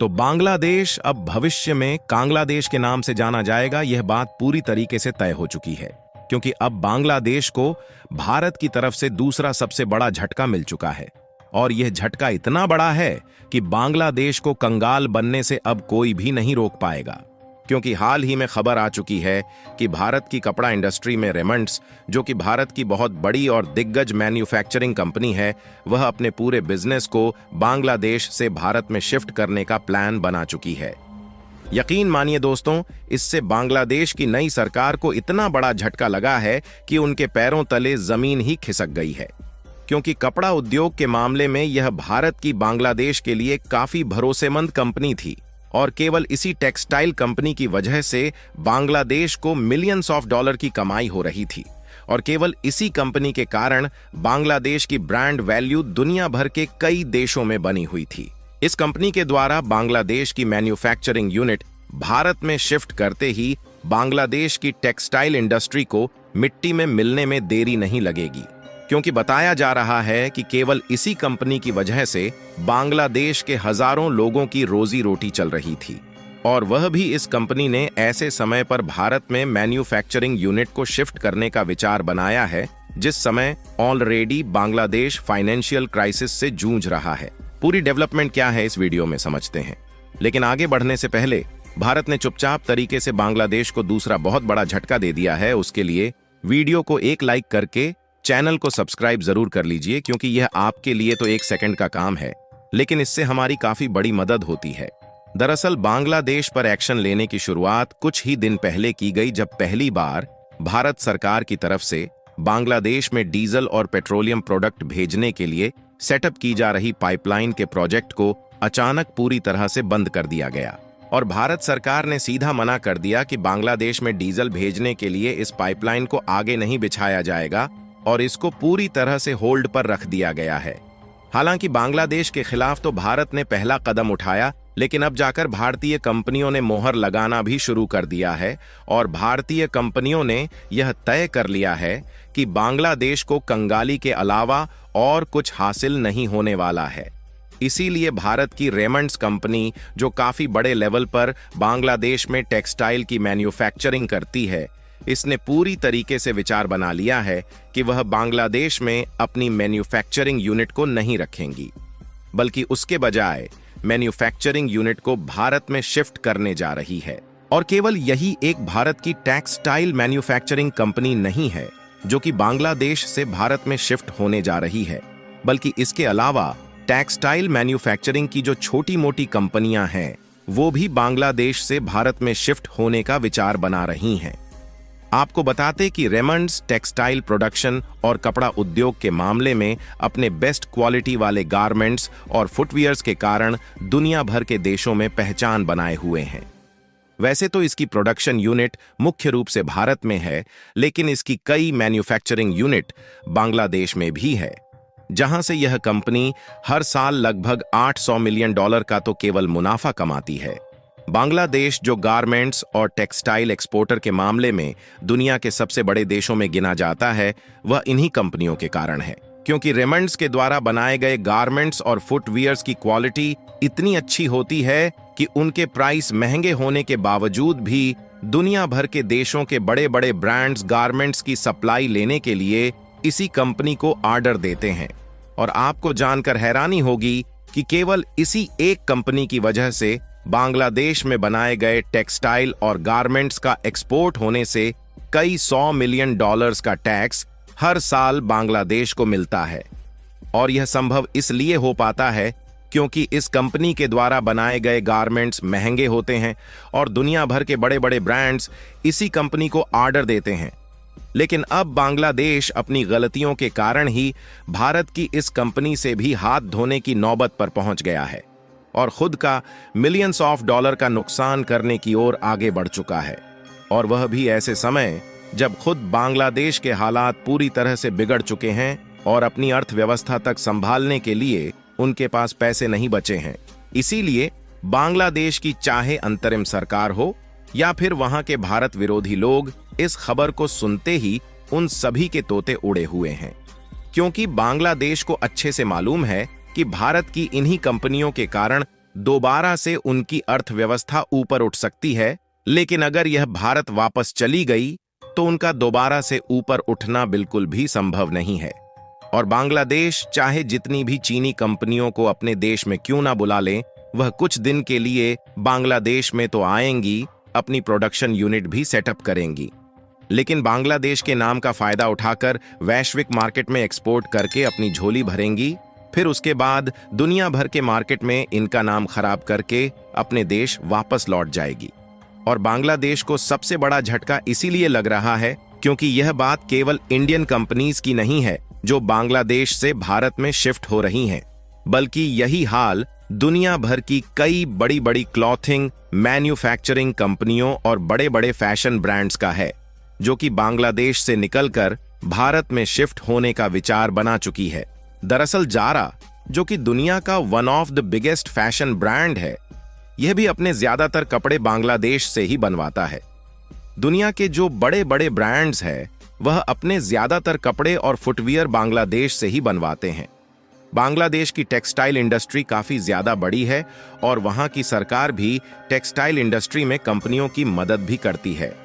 तो बांग्लादेश अब भविष्य में कांग्लादेश के नाम से जाना जाएगा, यह बात पूरी तरीके से तय हो चुकी है, क्योंकि अब बांग्लादेश को भारत की तरफ से दूसरा सबसे बड़ा झटका मिल चुका है। और यह झटका इतना बड़ा है कि बांग्लादेश को कंगाल बनने से अब कोई भी नहीं रोक पाएगा, क्योंकि हाल ही में खबर आ चुकी है कि भारत की कपड़ा इंडस्ट्री में रेमंड्स, जो कि भारत की बहुत बड़ी और दिग्गज मैन्युफैक्चरिंग कंपनी है, वह अपने पूरे बिजनेस को बांग्लादेश से भारत में शिफ्ट करने का प्लान बना चुकी है। यकीन मानिए दोस्तों, इससे बांग्लादेश की नई सरकार को इतना बड़ा झटका लगा है कि उनके पैरों तले जमीन ही खिसक गई है, क्योंकि कपड़ा उद्योग के मामले में यह भारत की बांग्लादेश के लिए काफी भरोसेमंद कंपनी थी और केवल इसी टेक्सटाइल कंपनी की वजह से बांग्लादेश को मिलियंस ऑफ डॉलर की कमाई हो रही थी और केवल इसी कंपनी के कारण बांग्लादेश की ब्रांड वैल्यू दुनिया भर के कई देशों में बनी हुई थी। इस कंपनी के द्वारा बांग्लादेश की मैन्युफैक्चरिंग यूनिट भारत में शिफ्ट करते ही बांग्लादेश की टेक्सटाइल इंडस्ट्री को मिट्टी में मिलने में देरी नहीं लगेगी, क्योंकि बताया जा रहा है कि केवल इसी कंपनी की वजह से बांग्लादेश के हजारों लोगों की रोजी रोटी चल रही थी, और वह भी इस कंपनी ने ऐसे समय पर भारत में मैन्युफैक्चरिंग यूनिट को शिफ्ट करने का विचार बनाया है जिस समय ऑलरेडी बांग्लादेश फाइनेंशियल क्राइसिस से जूझ रहा है। पूरी डेवलपमेंट क्या है इस वीडियो में समझते हैं, लेकिन आगे बढ़ने से पहले भारत ने चुपचाप तरीके से बांग्लादेश को दूसरा बहुत बड़ा झटका दे दिया है। उसके लिए वीडियो को एक लाइक करके चैनल को सब्सक्राइब जरूर कर लीजिए, क्योंकि यह आपके लिए तो 1 सेकंड का काम है, लेकिन इससे हमारी काफी बड़ी मदद होती है। दरअसल बांग्लादेश पर एक्शन लेने की शुरुआत कुछ ही दिन पहले की गई, जब पहली बार भारत सरकार की तरफ से बांग्लादेश में डीजल और पेट्रोलियम प्रोडक्ट भेजने के लिए सेटअप की जा रही पाइपलाइन के प्रोजेक्ट को अचानक पूरी तरह से बंद कर दिया गया और भारत सरकार ने सीधा मना कर दिया कि बांग्लादेश में डीजल भेजने के लिए इस पाइपलाइन को आगे नहीं बिछाया जाएगा और इसको पूरी तरह से होल्ड पर रख दिया गया है। हालांकि बांग्लादेश के खिलाफ तो भारत ने पहला कदम उठाया, लेकिन अब जाकर भारतीय कंपनियों ने मोहर लगाना भी शुरू कर दिया है और भारतीय कंपनियों ने यह तय कर लिया है कि बांग्लादेश को कंगाली के अलावा और कुछ हासिल नहीं होने वाला है। इसीलिए भारत की रेमंड्स कंपनी, जो काफी बड़े लेवल पर बांग्लादेश में टेक्सटाइल की मैन्युफैक्चरिंग करती है, इसने पूरी तरीके से विचार बना लिया है कि वह बांग्लादेश में अपनी मैन्युफैक्चरिंग यूनिट को नहीं रखेंगी, बल्कि उसके बजाय मैन्युफैक्चरिंग यूनिट को भारत में शिफ्ट करने जा रही है। और केवल यही एक भारत की टेक्सटाइल मैन्युफैक्चरिंग कंपनी नहीं है जो कि बांग्लादेश से भारत में शिफ्ट होने जा रही है, बल्कि इसके अलावा टेक्सटाइल मैन्युफैक्चरिंग की जो छोटी मोटी कंपनियां हैं, वो भी बांग्लादेश से भारत में शिफ्ट होने का विचार बना रही हैं। आपको बताते कि रेमंड्स टेक्सटाइल प्रोडक्शन और कपड़ा उद्योग के मामले में अपने बेस्ट क्वालिटी वाले गारमेंट्स और फुटवियर्स के कारण दुनिया भर के देशों में पहचान बनाए हुए हैं। वैसे तो इसकी प्रोडक्शन यूनिट मुख्य रूप से भारत में है, लेकिन इसकी कई मैन्युफैक्चरिंग यूनिट बांग्लादेश में भी है, जहां से यह कंपनी हर साल लगभग $800 मिलियन का तो केवल मुनाफा कमाती है। बांग्लादेश, जो गारमेंट्स और टेक्सटाइल एक्सपोर्टर के मामले में दुनिया के सबसे बड़े देशों में गिना जाता है, वह इन्हीं कंपनियों के कारण है, क्योंकि रेमंड्स के द्वारा बनाए गए गारमेंट्स और फुटवियर्स की क्वालिटी इतनी अच्छी होती है कि उनके प्राइस महंगे होने के बावजूद भी दुनिया भर के देशों के बड़े बड़े ब्रांड्स गारमेंट्स की सप्लाई लेने के लिए इसी कंपनी को ऑर्डर देते हैं। और आपको जानकर हैरानी होगी कि केवल इसी एक कंपनी की वजह से बांग्लादेश में बनाए गए टेक्सटाइल और गारमेंट्स का एक्सपोर्ट होने से कई $100 मिलियन का टैक्स हर साल बांग्लादेश को मिलता है। और यह संभव इसलिए हो पाता है क्योंकि इस कंपनी के द्वारा बनाए गए गारमेंट्स महंगे होते हैं और दुनिया भर के बड़े बड़े ब्रांड्स इसी कंपनी को ऑर्डर देते हैं। लेकिन अब बांग्लादेश अपनी गलतियों के कारण ही भारत की इस कंपनी से भी हाथ धोने की नौबत पर पहुंच गया है और खुद का मिलियंस ऑफ डॉलर का नुकसान करने की ओर आगे बढ़ चुका है, और वह भी ऐसे समय जब खुद बांग्लादेश के हालात पूरी तरह से बिगड़ चुके हैं और अपनी अर्थव्यवस्था तक संभालने के लिए उनके पास पैसे नहीं बचे हैं। इसीलिए बांग्लादेश की चाहे अंतरिम सरकार हो या फिर वहां के भारत विरोधी लोग, इस खबर को सुनते ही उन सभी के तोते उड़े हुए हैं, क्योंकि बांग्लादेश को अच्छे से मालूम है कि भारत की इन्हीं कंपनियों के कारण दोबारा से उनकी अर्थव्यवस्था ऊपर उठ सकती है, लेकिन अगर यह भारत वापस चली गई तो उनका दोबारा से ऊपर उठना बिल्कुल भी संभव नहीं है। और बांग्लादेश चाहे जितनी भी चीनी कंपनियों को अपने देश में क्यों ना बुला लें, वह कुछ दिन के लिए बांग्लादेश में तो आएंगी, अपनी प्रोडक्शन यूनिट भी सेटअप करेंगी, लेकिन बांग्लादेश के नाम का फायदा उठाकर वैश्विक मार्केट में एक्सपोर्ट करके अपनी झोली भरेंगी। फिर उसके बाद दुनिया भर के मार्केट में इनका नाम खराब करके अपने देश वापस लौट जाएगी। और बांग्लादेश को सबसे बड़ा झटका इसीलिए लग रहा है क्योंकि यह बात केवल इंडियन कंपनीज की नहीं है जो बांग्लादेश से भारत में शिफ्ट हो रही हैं, बल्कि यही हाल दुनिया भर की कई बड़ी बड़ी क्लॉथिंग, मैन्युफैक्चरिंग कंपनियों और बड़े बड़े फैशन ब्रांड्स का है, जो कि बांग्लादेश से निकलकर भारत में शिफ्ट होने का विचार बना चुकी है। दरअसल जारा, जो कि दुनिया का one of the biggest fashion brand है, यह भी अपने ज्यादातर कपड़े बांग्लादेश से ही बनवाता है। दुनिया के जो बड़े बड़े ब्रांड्स हैं, वह अपने ज्यादातर कपड़े और फुटवियर बांग्लादेश से ही बनवाते हैं। बांग्लादेश की टेक्सटाइल इंडस्ट्री काफी ज्यादा बड़ी है और वहां की सरकार भी टेक्सटाइल इंडस्ट्री में कंपनियों की मदद भी करती है।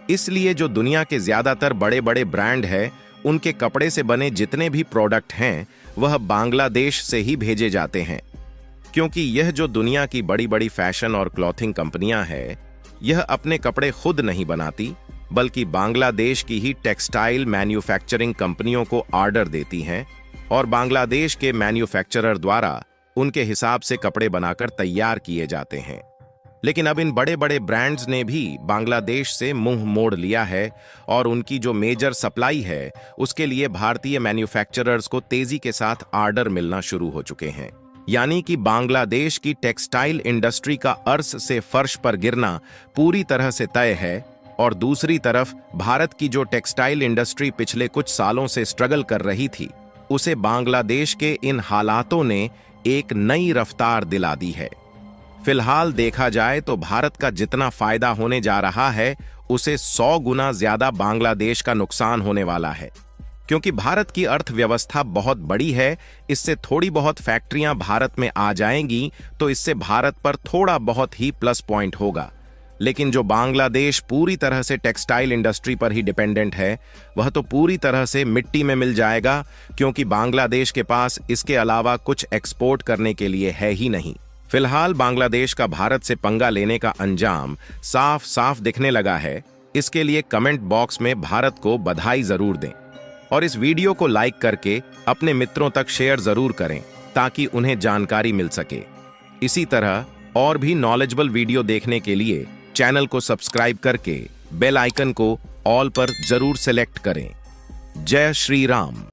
इसलिए जो दुनिया के ज्यादातर बड़े बड़े ब्रांड हैं, उनके कपड़े से बने जितने भी प्रोडक्ट हैं, वह बांग्लादेश से ही भेजे जाते हैं। क्योंकि यह जो दुनिया की बड़ी बड़ी फैशन और क्लॉथिंग कंपनियां हैं, यह अपने कपड़े खुद नहीं बनाती, बल्कि बांग्लादेश की ही टेक्सटाइल मैन्युफैक्चरिंग कंपनियों को ऑर्डर देती हैं और बांग्लादेश के मैन्युफैक्चरर द्वारा उनके हिसाब से कपड़े बनाकर तैयार किए जाते हैं। लेकिन अब इन बड़े बड़े ब्रांड्स ने भी बांग्लादेश से मुंह मोड़ लिया है और उनकी जो मेजर सप्लाई है, उसके लिए भारतीय मैन्युफैक्चरर्स को तेजी के साथ ऑर्डर मिलना शुरू हो चुके हैं। यानी कि बांग्लादेश की टेक्सटाइल इंडस्ट्री का अर्श से फर्श पर गिरना पूरी तरह से तय है। और दूसरी तरफ भारत की जो टेक्सटाइल इंडस्ट्री पिछले कुछ सालों से स्ट्रगल कर रही थी, उसे बांग्लादेश के इन हालातों ने एक नई रफ्तार दिला दी है। फिलहाल देखा जाए तो भारत का जितना फायदा होने जा रहा है, उसे 100 गुना ज्यादा बांग्लादेश का नुकसान होने वाला है। क्योंकि भारत की अर्थव्यवस्था बहुत बड़ी है, इससे थोड़ी बहुत फैक्ट्रियां भारत में आ जाएंगी तो इससे भारत पर थोड़ा बहुत ही प्लस पॉइंट होगा। लेकिन जो बांग्लादेश पूरी तरह से टेक्सटाइल इंडस्ट्री पर ही डिपेंडेंट है, वह तो पूरी तरह से मिट्टी में मिल जाएगा, क्योंकि बांग्लादेश के पास इसके अलावा कुछ एक्सपोर्ट करने के लिए है ही नहीं। फिलहाल बांग्लादेश का भारत से पंगा लेने का अंजाम साफ साफ दिखने लगा है। इसके लिए कमेंट बॉक्स में भारत को बधाई जरूर दें और इस वीडियो को लाइक करके अपने मित्रों तक शेयर जरूर करें ताकि उन्हें जानकारी मिल सके। इसी तरह और भी नॉलेजेबल वीडियो देखने के लिए चैनल को सब्सक्राइब करके बेल आइकन को ऑल पर जरूर सेलेक्ट करें। जय श्री राम।